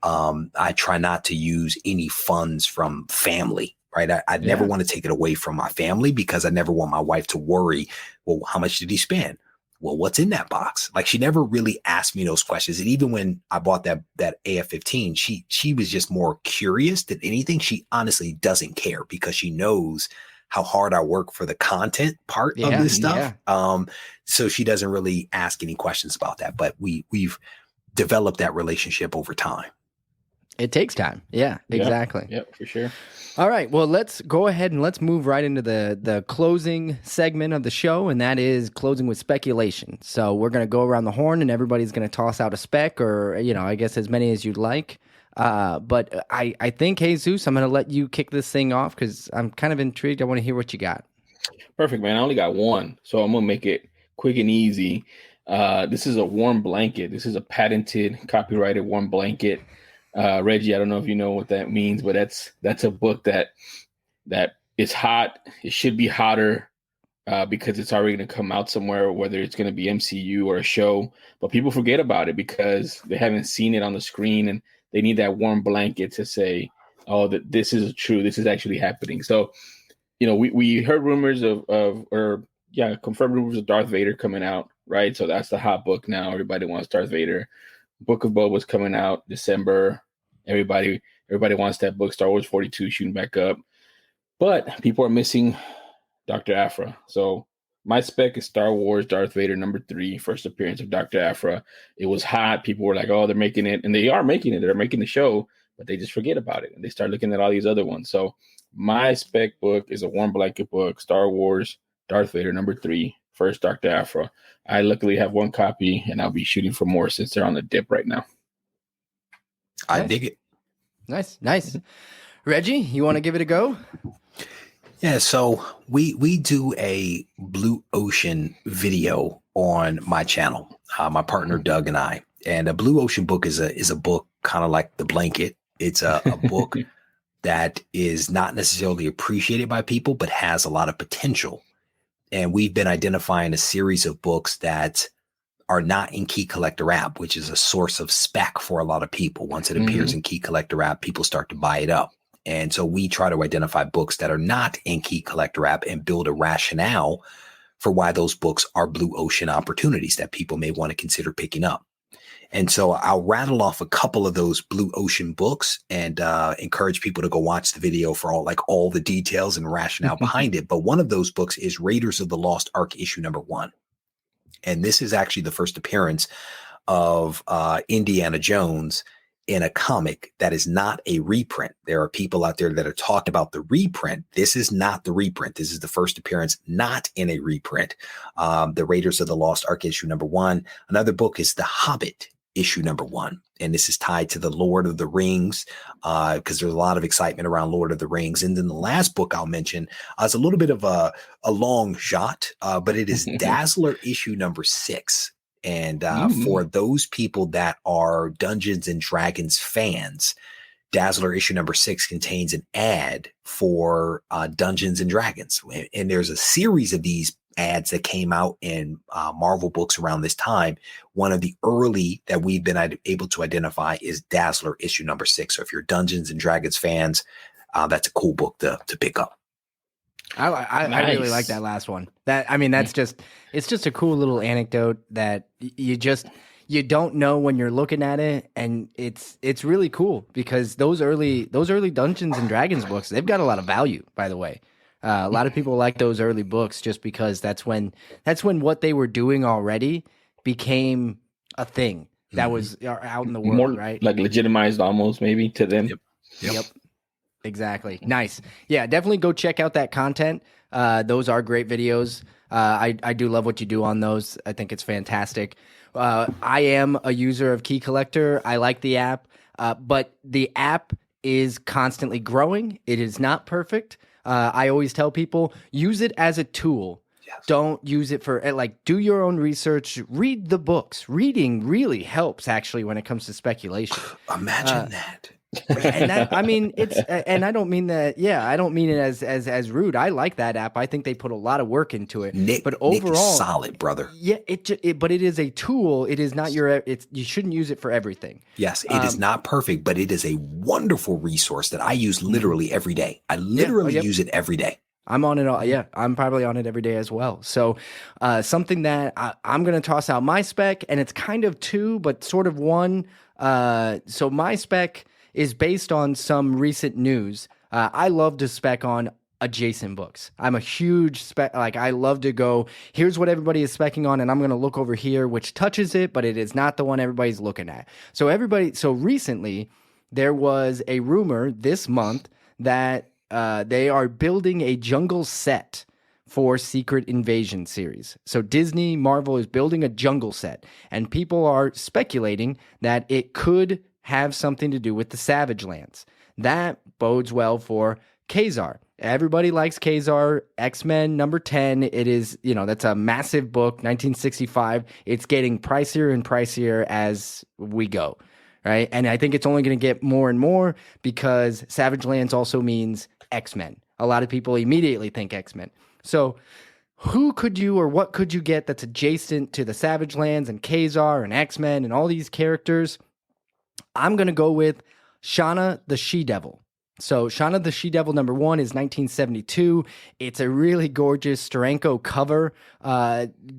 I try not to use any funds from family, right? I never want to take it away from my family because I never want my wife to worry, well, how much did he spend? Well, what's in that box? Like she never really asked me those questions. And even when I bought that AF-15, she was just more curious than anything. She honestly doesn't care because she knows how hard I work for the content part of this stuff. Yeah. So she doesn't really ask any questions about that, but we've developed that relationship over time. It takes time. Yeah, exactly. Yep, for sure. All right. Well, let's go ahead and let's move right into the closing segment of the show, and that is closing with speculation. So we're going to go around the horn, and everybody's going to toss out a spec, or I guess as many as you'd like. But I think, Jesus, I'm going to let you kick this thing off because I'm kind of intrigued. I want to hear what you got. Perfect, man. I only got one, so I'm going to make it quick and easy. This is a warm blanket. This is a patented, copyrighted warm blanket. Reggie, I don't know if you know what that means, but that's a book that is hot. It should be hotter because it's already going to come out somewhere, whether it's going to be MCU or a show. But people forget about it because they haven't seen it on the screen, and they need that warm blanket to say, "Oh, that this is true. This is actually happening." So, we heard rumors confirmed rumors of Darth Vader coming out, right? So that's the hot book now. Everybody wants Darth Vader. Book of Boba's coming out December. Everybody wants that book. Star Wars 42 shooting back up, but people are missing Dr. Aphra. So My spec is Star Wars Darth Vader #3, first appearance of Dr. Aphra. It was hot. People were like, oh, they're making it. And they are making it. They're making the show, but they just forget about it. And they start looking at all these other ones. So my spec book is a warm blanket book, Star Wars Darth Vader #3, first Dr. Aphra. I luckily have one copy, and I'll be shooting for more since they're on the dip right now. I dig it. Nice. Reggie, you want to give it a go? Yeah, so we do a Blue Ocean video on my channel, my partner Doug and I. And a Blue Ocean book is a book kind of like The Blanket. It's a book that is not necessarily appreciated by people, but has a lot of potential. And we've been identifying a series of books that are not in Key Collector app, which is a source of spec for a lot of people. Once it appears in Key Collector app, people start to buy it up. And so we try to identify books that are not in Key Collector app and build a rationale for why those books are Blue Ocean opportunities that people may want to consider picking up. And so I'll rattle off a couple of those Blue Ocean books and encourage people to go watch the video for all the details and rationale behind it. But one of those books is Raiders of the Lost Ark issue #1. And this is actually the first appearance of Indiana Jones in a comic that is not a reprint. There are people out there that are talking about the reprint. This is not the reprint. This is the first appearance not in a reprint. The Raiders of the Lost Ark issue #1. Another book is The Hobbit issue #1. And this is tied to the Lord of the Rings because there's a lot of excitement around Lord of the Rings. And then the last book I'll mention is a little bit of a long shot, but it is Dazzler issue #6. And for those people that are Dungeons and Dragons fans, Dazzler issue #6 contains an ad for Dungeons and Dragons. And there's a series of these ads that came out in Marvel books around this time. One of the early that we've been able to identify is Dazzler issue #6. So if you're Dungeons and Dragons fans, that's a cool book to pick up. I really like that last one. It's just a cool little anecdote that you don't know when you're looking at it, and it's really cool because those early Dungeons and Dragons books, they've got a lot of value, by the way. A lot of people like those early books just because that's when what they were doing already became a thing that was out in the world, More right? like legitimized almost maybe to them. Yep. Exactly. Nice. Yeah, definitely go check out that content. Those are great videos. I do love what you do on those. I think it's fantastic. I am a user of Key Collector. I like the app, but the app is constantly growing. It is not perfect. I always tell people, use it as a tool. Yes. Don't use it for do your own research, read the books. Reading really helps actually when it comes to speculation. Imagine that. And that, and I don't mean that. Yeah, I don't mean it as rude. I like that app. I think they put a lot of work into it. But overall, Nick is solid, brother. Yeah, but it is a tool. It is not you shouldn't use it for everything. Yes, it is not perfect, but it is a wonderful resource that I use literally every day. I literally use it every day. I'm on it all. Yeah, I'm probably on it every day as well. So something that I'm going to toss out my spec, and it's kind of two, but sort of one. So my spec is based on some recent news. I love to spec on adjacent books. I'm a huge spec, I love to go, here's what everybody is specking on, and I'm going to look over here, which touches it, but it is not the one everybody's looking at. So recently, there was a rumor this month that they are building a jungle set for Secret Invasion series. So Disney, Marvel is building a jungle set, and people are speculating that it could have something to do with the Savage Lands. That bodes well for Khazar. Everybody likes Khazar. X-Men #10. It is, that's a massive book, 1965. It's getting pricier and pricier as we go, right? And I think it's only going to get more and more because Savage Lands also means X-Men. A lot of people immediately think X-Men. So what could you get that's adjacent to the Savage Lands and Khazar and X-Men and all these characters? I'm going to go with Shauna the She-Devil. So Shauna the She-Devil #1 is 1972. It's a really gorgeous Steranko cover.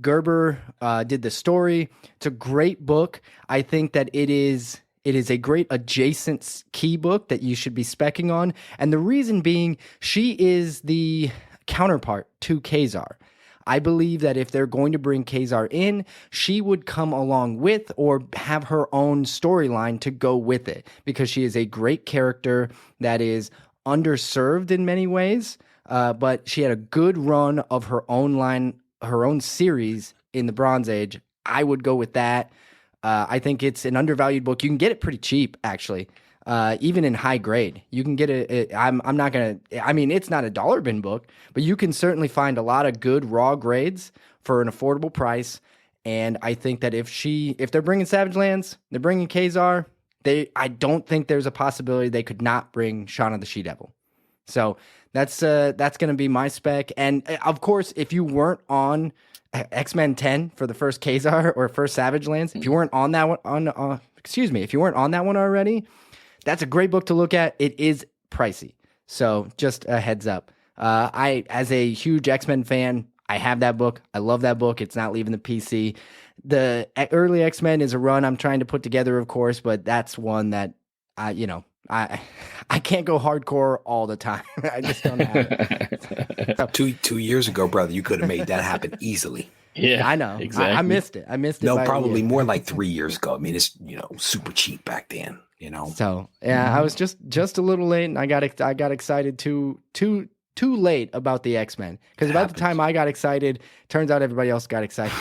Gerber did the story. It's a great book. I think that it is a great adjacent key book that you should be specking on. And the reason being, she is the counterpart to Khazar. I believe that if they're going to bring Kazar in, she would come along with or have her own storyline to go with it, because she is a great character that is underserved in many ways, but she had a good run of her own line, her own series in the Bronze Age. I would go with that. I think it's an undervalued book. You can get it pretty cheap, actually. Even in high grade, you can get it. I'm not gonna. I mean, it's not a dollar bin book, but you can certainly find a lot of good raw grades for an affordable price. And I think that if they're bringing Savage Lands, they're bringing Kazar. I don't think there's a possibility they could not bring Shauna the She-Devil. So that's going to be my spec. And of course, if you weren't on X-Men 10 for the first Kazar or first Savage Lands, if you weren't on that one, if you weren't on that one already, that's a great book to look at. It is pricey. So just a heads up. As a huge X-Men fan, I have that book. I love that book. It's not leaving the PC. The early X-Men is a run I'm trying to put together, of course, but that's one that I can't go hardcore all the time. I just don't have it. So, 2 years ago, brother, you could have made that happen easily. Yeah, I know. Exactly. I missed it. No, probably more like 3 years ago. I mean, it's super cheap back then. So yeah, I was just a little late, and I got excited too late about the X-Men, because about the time I got excited, turns out everybody else got excited.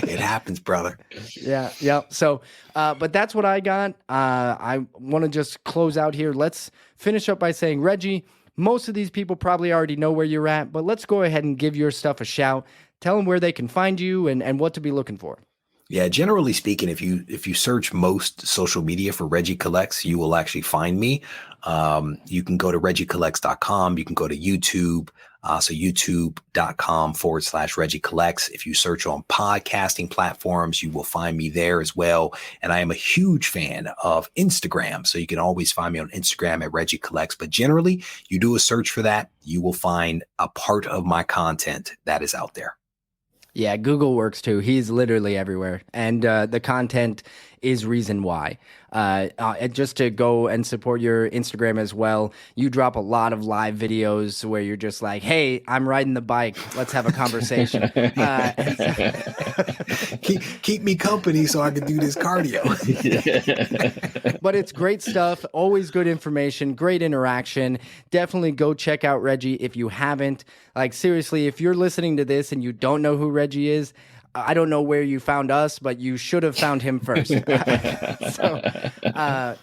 It happens, brother. Yeah. So, but that's what I got. I want to just close out here. Let's finish up by saying, Regie, most of these people probably already know where you're at, but let's go ahead and give your stuff a shout. Tell them where they can find you and what to be looking for. Yeah, generally speaking, if you search most social media for Regie Collects, you will actually find me. You can go to regiecollects.com. You can go to YouTube. So youtube.com/Regie Collects. If you search on podcasting platforms, you will find me there as well. And I am a huge fan of Instagram. So you can always find me on Instagram at Regie Collects. But generally, you do a search for that, you will find a part of my content that is out there. Yeah, Google works too. He's literally everywhere. And the content is reason why. Just to go and support your Instagram as well, you drop a lot of live videos where you're just like, hey, I'm riding the bike. Let's have a conversation. Keep me company so I can do this cardio. But it's great stuff. Always good information, great interaction. Definitely go check out Regie if you haven't. Like, seriously, if you're listening to this and you don't know who Regie is, I don't know where you found us, but you should have found him first.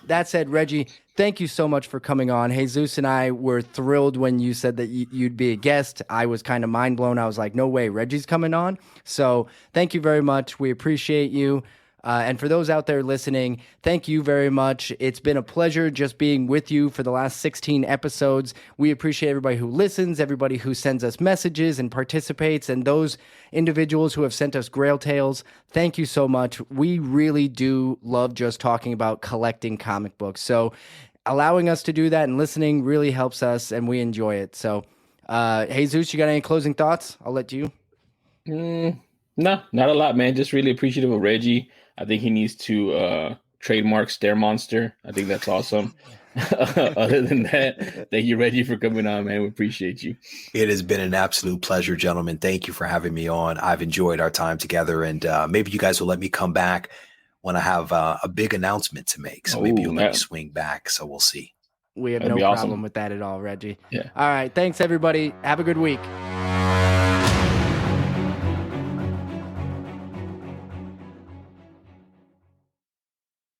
That said, Regie, thank you so much for coming on. Jesus and I were thrilled when you said that you'd be a guest. I was kind of mind blown. I was like, no way, Reggie's coming on. So thank you very much. We appreciate you. And for those out there listening, thank you very much. It's been a pleasure just being with you for the last 16 episodes. We appreciate everybody who listens, everybody who sends us messages and participates, and those individuals who have sent us Grail Tales. Thank you so much. We really do love just talking about collecting comic books. So allowing us to do that and listening really helps us, and we enjoy it. So, Jesus, you got any closing thoughts? I'll let you. No, not a lot, man. Just really appreciative of Regie. I think he needs to trademark Stare Monster. I think that's awesome. Other than that, thank you, Regie, for coming on, man. We appreciate you. It has been an absolute pleasure, gentlemen. Thank you for having me on. I've enjoyed our time together, and maybe you guys will let me come back when I have a big announcement to make. So maybe you'll let me swing back. So we'll see. We have no problem with that at all, Regie. Yeah. All right. Thanks, everybody. Have a good week.